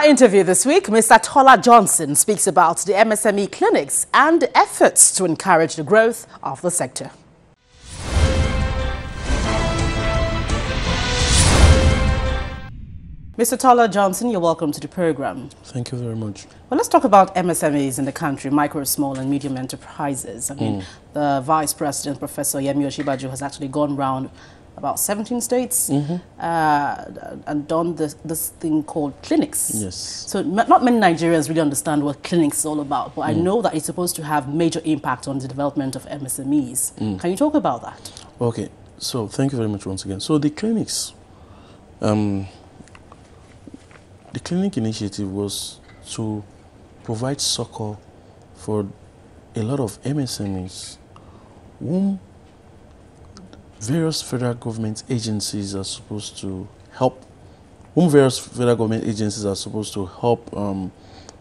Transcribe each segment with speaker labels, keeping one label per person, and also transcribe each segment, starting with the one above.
Speaker 1: our interview this week, Mr. Tola Johnson speaks about the MSME clinics and efforts to encourage the growth of the sector. Mr. Tola Johnson, you're welcome to the program.
Speaker 2: Thank you very much.
Speaker 1: Well, let's talk about MSMEs in the country, micro, small and medium enterprises. I mean, the Vice President, Professor Yemi Osinbajo, has actually gone round about 17 states and done this thing called clinics.
Speaker 2: Yes.
Speaker 1: So not many Nigerians really understand what clinics is all about, but I know that it's supposed to have major impact on the development of MSMEs. Can you talk about that?
Speaker 2: Okay, so thank you very much once again. So the clinics, the clinic initiative was to provide succor for a lot of MSMEs whom various federal government agencies are supposed to help,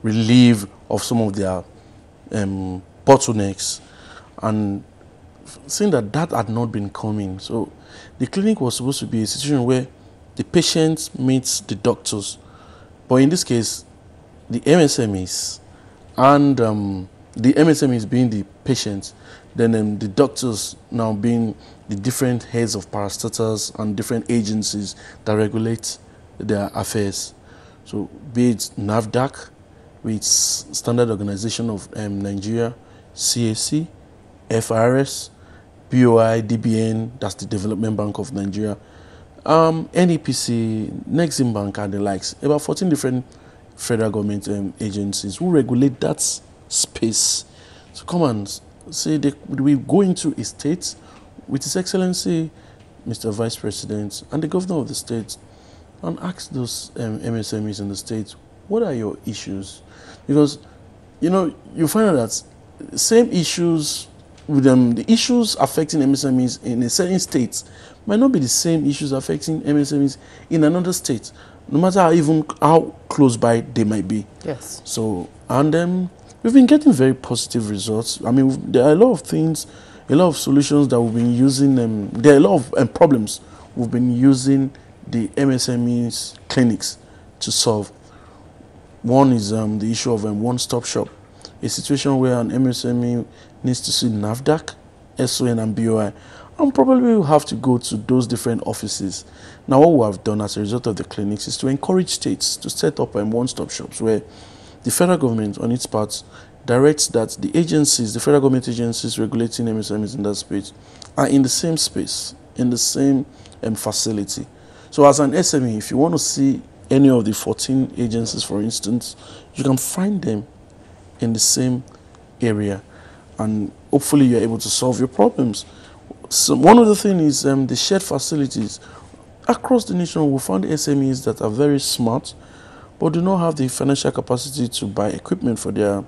Speaker 2: relieve of some of their bottlenecks, and seeing that had not been coming. So the clinic was supposed to be a situation where the patient meets the doctors, but in this case, the MSMEs and the MSMEs being the patients, then the doctors now being the different heads of parastatals and different agencies that regulate their affairs. So be it NAFDAC, be it Standard Organization of Nigeria, CAC, FRS, BOI, DBN, that's the Development Bank of Nigeria, NEPC, Nexim Bank and the likes, about 14 different federal government agencies who regulate that space. So come and say we go into a state with His Excellency, Mr. Vice President, and the governor of the state, and ask those MSMEs in the state, what are your issues? Because, you find out that same issues with the issues affecting MSMEs in a certain state might not be the same issues affecting MSMEs in another state, no matter how close by they might be.
Speaker 1: Yes.
Speaker 2: So, and we've been getting very positive results. I mean, there are a lot of things, a lot of solutions that we've been using. There are a lot of problems we've been using the MSMEs clinics to solve. One is the issue of one-stop shop, a situation where an MSME needs to see NAFDAC, SON and BOI, and probably will have to go to those different offices. Now, what we have done as a result of the clinics is to encourage states to set up one-stop shops where the federal government, on its part, directs that the agencies, the federal government agencies regulating MSMEs in that space, are in the same space, in the same facility. So as an SME, if you want to see any of the 14 agencies, for instance, you can find them in the same area, and hopefully you're able to solve your problems. So one of the things is the shared facilities. Across the nation, we found SMEs that are very smart, but do not have the financial capacity to buy equipment for their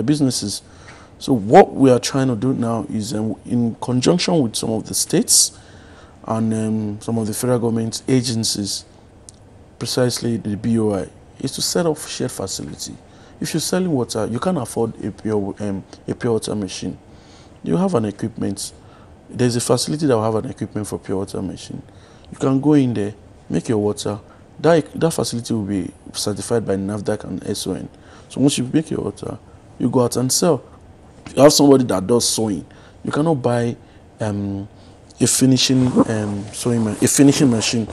Speaker 2: businesses. So what we are trying to do now is, in conjunction with some of the states and some of the federal government agencies, precisely the BOI, is to set up shared facility. If you're selling water, you can't afford a pure water machine. You have an equipment. There's a facility that will have an equipment for pure water machine. You can go in there, make your water. That facility will be certified by NAFDAC and SON. So once you make your water, you go out and sell. If you have somebody that does sewing, you cannot buy a finishing machine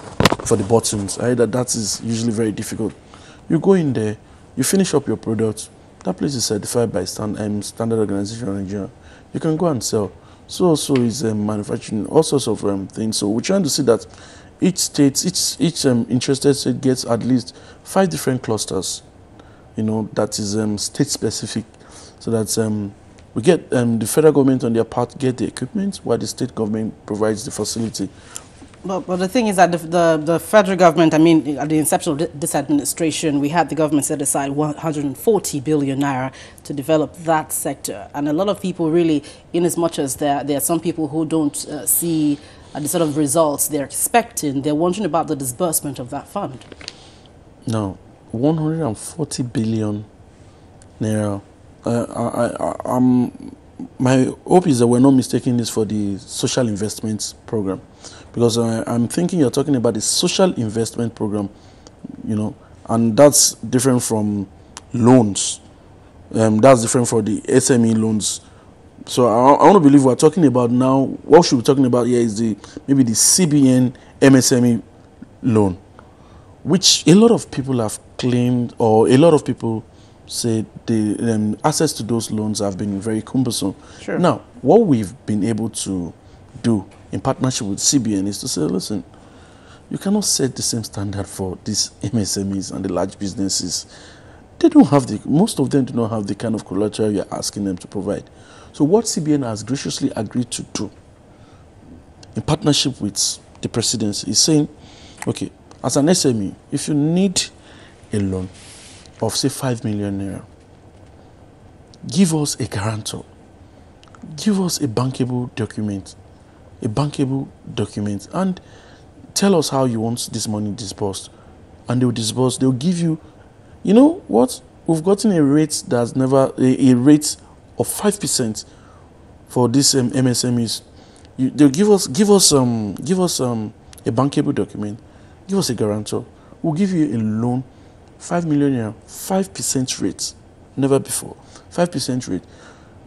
Speaker 2: for the buttons. That is usually very difficult. You go in there, you finish up your product. That place is certified by Standard Organization of Nigeria. You can go and sell. So also is manufacturing all sorts of things. So we're trying to see that each state, each interested state gets at least 5 different clusters, that is state specific, so that we get the federal government on their part get the equipment, while the state government provides the facility.
Speaker 1: But the thing is that the federal government, I mean, at the inception of this administration, we had the government set aside 140 billion naira to develop that sector. And a lot of people really, in as much as there are some people who don't see the sort of results they're expecting, they're wondering about the disbursement of that fund.
Speaker 2: Now, 140 billion naira. My hope is that we're not mistaking this for the social investments program, because I'm thinking you're talking about the social investment program, and that's different from loans. That's different for the SME loans. So I want to believe we're talking about now. What should we be talking about here is maybe the CBN MSME loan, which a lot of people have claimed, or a lot of people say the access to those loans have been very cumbersome.
Speaker 1: Sure.
Speaker 2: Now, what we've been able to do in partnership with CBN is to say, listen, you cannot set the same standard for these MSMEs and the large businesses. They don't have most of them do not have the kind of collateral you're asking them to provide. So what CBN has graciously agreed to do in partnership with the presidency is saying, okay, as an SME, if you need a loan of say 5 million naira, give us a guarantor, give us a bankable document, and tell us how you want this money disbursed, and they will disburse. They'll give you, you know what? We've gotten a rate that's never a rate of 5% for these MSMEs. They'll give us a bankable document, give us a guarantor. We'll give you a loan, 5 million naira, 5% rate, never before, 5% rate.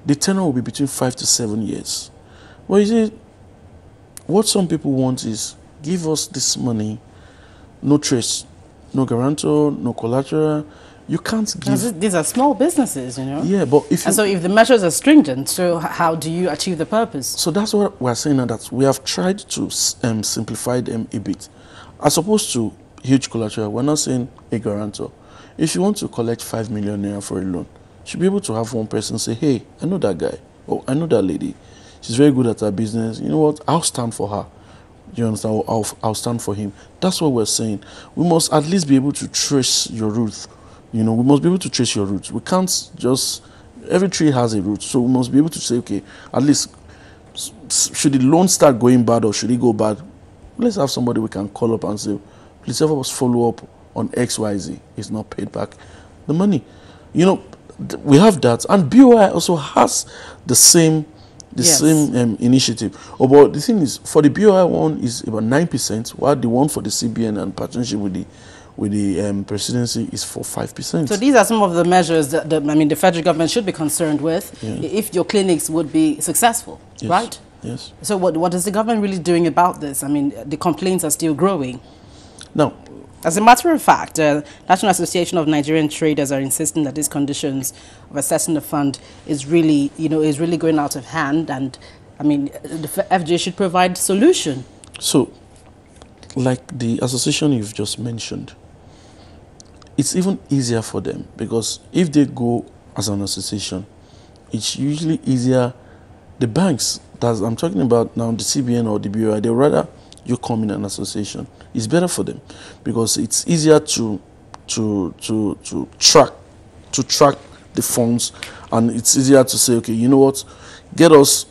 Speaker 2: The tenor will be between 5 to 7 years. But you see, what some people want is, give us this money, no trace, no guarantor, no collateral. You can't give.
Speaker 1: These are small businesses, you know.
Speaker 2: Yeah, but
Speaker 1: so if the measures are stringent, so how do you achieve the purpose?
Speaker 2: So that's what we're saying now, that we have tried to simplify them a bit. As opposed to huge collateral, we're not saying a guarantor. If you want to collect 5 million naira for a loan, you should be able to have one person say, hey, I know that guy, or I know that lady. She's very good at her business. You know what? I'll stand for her. You understand? I'll stand for him. That's what we're saying. We must at least be able to trace your roots. You know, we must be able to trace your roots. We can't just, every tree has a root. So we must be able to say, okay, at least, should the loan start going bad or should it go bad? Let's have somebody we can call up and say, please have us follow up on XYZ. It's not paid back the money. You know, we have that. And BOI also has the same initiative. Oh, but the thing is, for the BOI one is about 9%, while the one for the CBN and partnership with the presidency is for 5%.
Speaker 1: So these are some of the measures that the federal government should be concerned with if your clinics would be successful, right?
Speaker 2: Yes.
Speaker 1: So what is the government really doing about this? I mean, the complaints are still growing.
Speaker 2: Now,
Speaker 1: as a matter of fact, National Association of Nigerian Traders are insisting that these conditions of assessing the fund is really, going out of hand, and I mean, the FJ should provide solution.
Speaker 2: So, like the association you've just mentioned, it's even easier for them, because if they go as an association, it's usually easier. The banks that I'm talking about now, the CBN or the BOI, they rather you come in an association. It's better for them, because it's easier to track the funds, and it's easier to say, okay, you know what, get us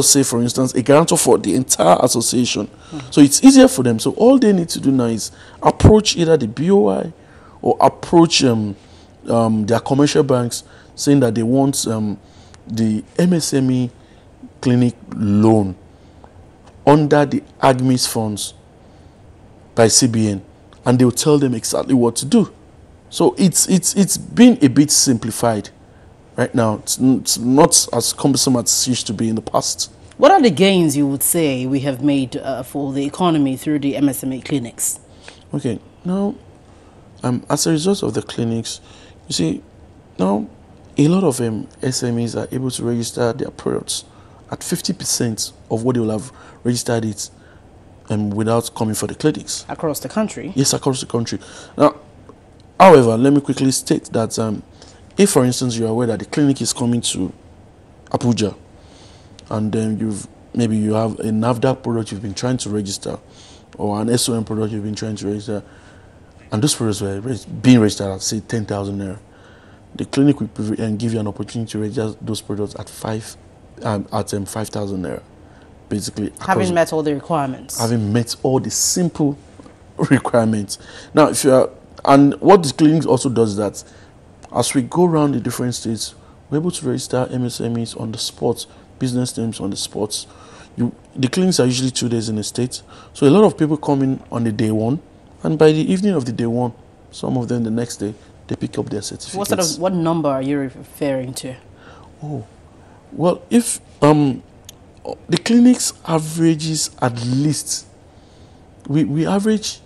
Speaker 2: say for instance a guarantor for the entire association. So it's easier for them. So all they need to do now is approach either the BOI or approach their commercial banks, saying that they want the MSME clinic loan under the AGMIS funds by CBN, and they'll tell them exactly what to do. So it's been a bit simplified right now. It's not as cumbersome as it used to be in the past.
Speaker 1: What are the gains you would say we have made for the economy through the MSME clinics? Okay,
Speaker 2: now as a result of the clinics, you see, now a lot of SMEs are able to register their products at 50% of what they will have registered it without coming for the clinics.
Speaker 1: Across the country?
Speaker 2: Yes, across the country. Now, however, let me quickly state that if, for instance, you are aware that the clinic is coming to Abuja, and then you have a NAFDAC product you've been trying to register, or an SOM product you've been trying to register, and those products were being registered at, say, 10,000 naira, the clinic will give you an opportunity to register those products at 5,000 naira. Basically,
Speaker 1: having met all the requirements.
Speaker 2: Having met all the simple requirements. Now, and what the clinic also does is that as we go around the different states, we're able to register MSMEs on the spot, business names on the spots. The clinics are usually 2 days in a state, so a lot of people come in on the day one, and by the evening of the day one, Some of them the next day, they pick up their certificates.
Speaker 1: What number are you referring to?
Speaker 2: Oh, well, if the clinics averages at least, we average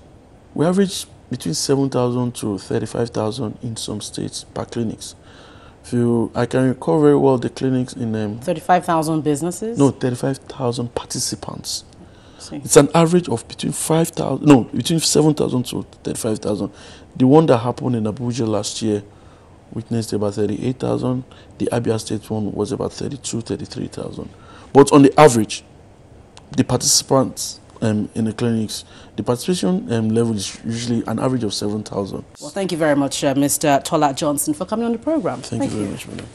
Speaker 2: between 7,000 to 35,000 in some states per clinics. I can recall very well the clinics in
Speaker 1: 35,000 businesses?
Speaker 2: No, 35,000 participants.
Speaker 1: See.
Speaker 2: It's an average of between 7,000 to 35,000. The one that happened in Abuja last year witnessed about 38,000. The Abia State one was about 33,000. But on the average, the participants in the clinics, the participation level is usually an average of 7,000.
Speaker 1: Well, thank you very much, Mr. Tola Johnson, for coming on the program.
Speaker 2: Thank you very much, madam.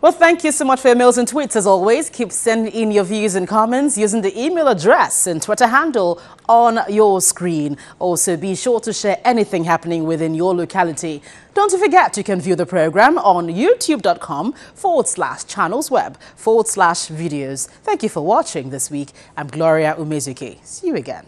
Speaker 1: Well, thank you so much for your mails and tweets. As always, keep sending in your views and comments using the email address and Twitter handle on your screen. Also, be sure to share anything happening within your locality. Don't forget you can view the program on youtube.com/channelsweb/videos. Thank you for watching this week. I'm Gloria Umezuke. See you again.